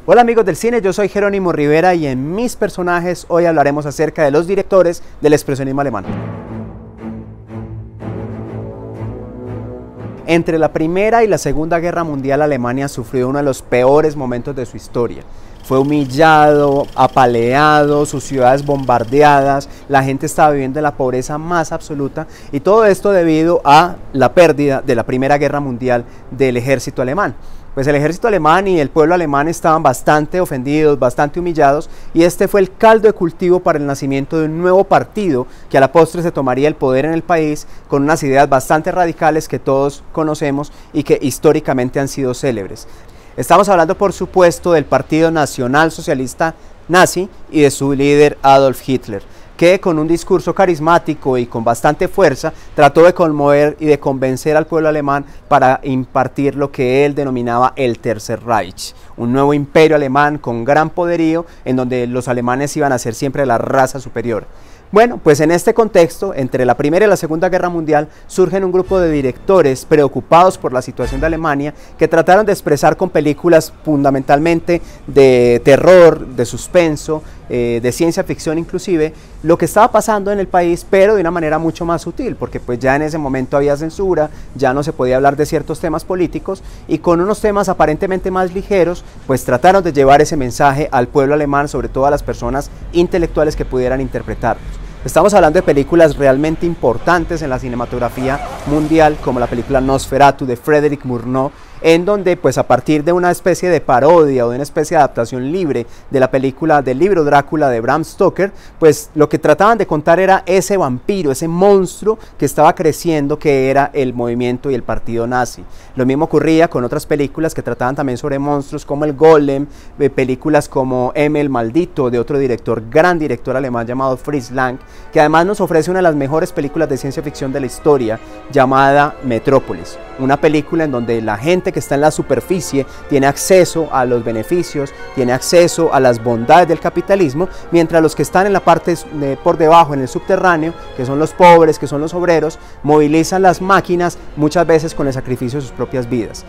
Hola amigos del cine, yo soy Jerónimo Rivera y en mis personajes hoy hablaremos acerca de los directores del expresionismo alemán. Entre la Primera y la Segunda Guerra Mundial, Alemania sufrió uno de los peores momentos de su historia. Fue humillado, apaleado, sus ciudades bombardeadas, la gente estaba viviendo en la pobreza más absoluta y todo esto debido a la pérdida de la Primera Guerra Mundial del ejército alemán. Pues el ejército alemán y el pueblo alemán estaban bastante ofendidos, bastante humillados, y este fue el caldo de cultivo para el nacimiento de un nuevo partido que a la postre se tomaría el poder en el país con unas ideas bastante radicales que todos conocemos y que históricamente han sido célebres. Estamos hablando, por supuesto, del Partido Nacional Socialista Nazi y de su líder Adolf Hitler, que con un discurso carismático y con bastante fuerza trató de conmover y de convencer al pueblo alemán para impartir lo que él denominaba el Tercer Reich, un nuevo imperio alemán con gran poderío en donde los alemanes iban a ser siempre la raza superior. Bueno, pues en este contexto, entre la Primera y la Segunda Guerra Mundial, surgen un grupo de directores preocupados por la situación de Alemania que trataron de expresar con películas fundamentalmente de terror, de suspenso, de ciencia ficción inclusive, lo que estaba pasando en el país, pero de una manera mucho más sutil, porque pues ya en ese momento había censura, ya no se podía hablar de ciertos temas políticos, y con unos temas aparentemente más ligeros, pues trataron de llevar ese mensaje al pueblo alemán, sobre todo a las personas intelectuales que pudieran interpretarlos. Estamos hablando de películas realmente importantes en la cinematografía mundial, como la película Nosferatu de Frédéric Murnau, en donde pues a partir de una especie de parodia o de una especie de adaptación libre de la película del libro Drácula de Bram Stoker, pues lo que trataban de contar era ese vampiro, ese monstruo que estaba creciendo, que era el movimiento y el partido nazi. Lo mismo ocurría con otras películas que trataban también sobre monstruos como el Golem, películas como M el Maldito de otro director, gran director alemán llamado Fritz Lang, que además nos ofrece una de las mejores películas de ciencia ficción de la historia llamada Metrópolis, una película en donde la gente que está en la superficie tiene acceso a los beneficios, tiene acceso a las bondades del capitalismo, mientras los que están en la parte por debajo, en el subterráneo, que son los pobres, que son los obreros, movilizan las máquinas muchas veces con el sacrificio de sus propias vidas.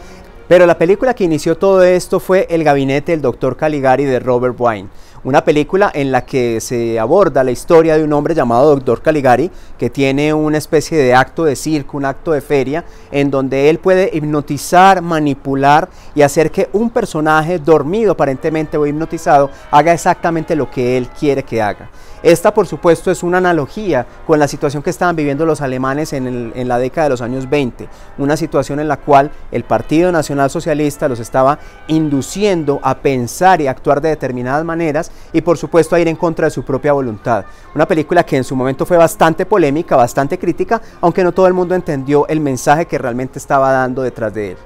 Pero la película que inició todo esto fue El Gabinete del Dr. Caligari de Robert Wiene, una película en la que se aborda la historia de un hombre llamado Dr. Caligari, que tiene una especie de acto de circo, un acto de feria, en donde él puede hipnotizar, manipular y hacer que un personaje dormido aparentemente o hipnotizado haga exactamente lo que él quiere que haga. Esta, por supuesto, es una analogía con la situación que estaban viviendo los alemanes en la década de los años 20, una situación en la cual el Partido Nacional Socialista los estaba induciendo a pensar y actuar de determinadas maneras y, por supuesto, a ir en contra de su propia voluntad. Una película que en su momento fue bastante polémica, bastante crítica, aunque no todo el mundo entendió el mensaje que realmente estaba dando detrás de él.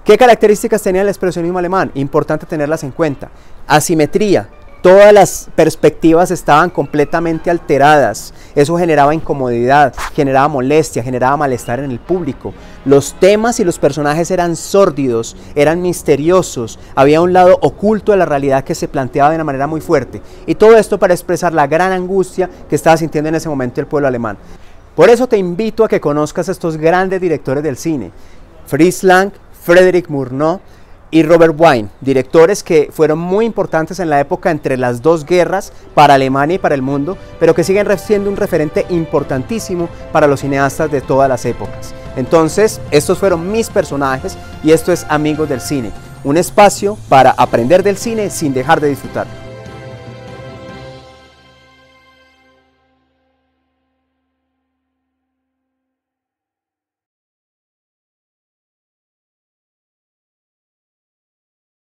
¿Qué características tenía el expresionismo alemán? Importante tenerlas en cuenta. Asimetría. Todas las perspectivas estaban completamente alteradas, eso generaba incomodidad, generaba molestia, generaba malestar en el público. Los temas y los personajes eran sórdidos, eran misteriosos, había un lado oculto de la realidad que se planteaba de una manera muy fuerte. Y todo esto para expresar la gran angustia que estaba sintiendo en ese momento el pueblo alemán. Por eso te invito a que conozcas a estos grandes directores del cine, Fritz Lang, Frédéric Murnau y Robert Wiene, directores que fueron muy importantes en la época entre las dos guerras para Alemania y para el mundo, pero que siguen siendo un referente importantísimo para los cineastas de todas las épocas. Entonces, estos fueron mis personajes y esto es Amigos del Cine, un espacio para aprender del cine sin dejar de disfrutar.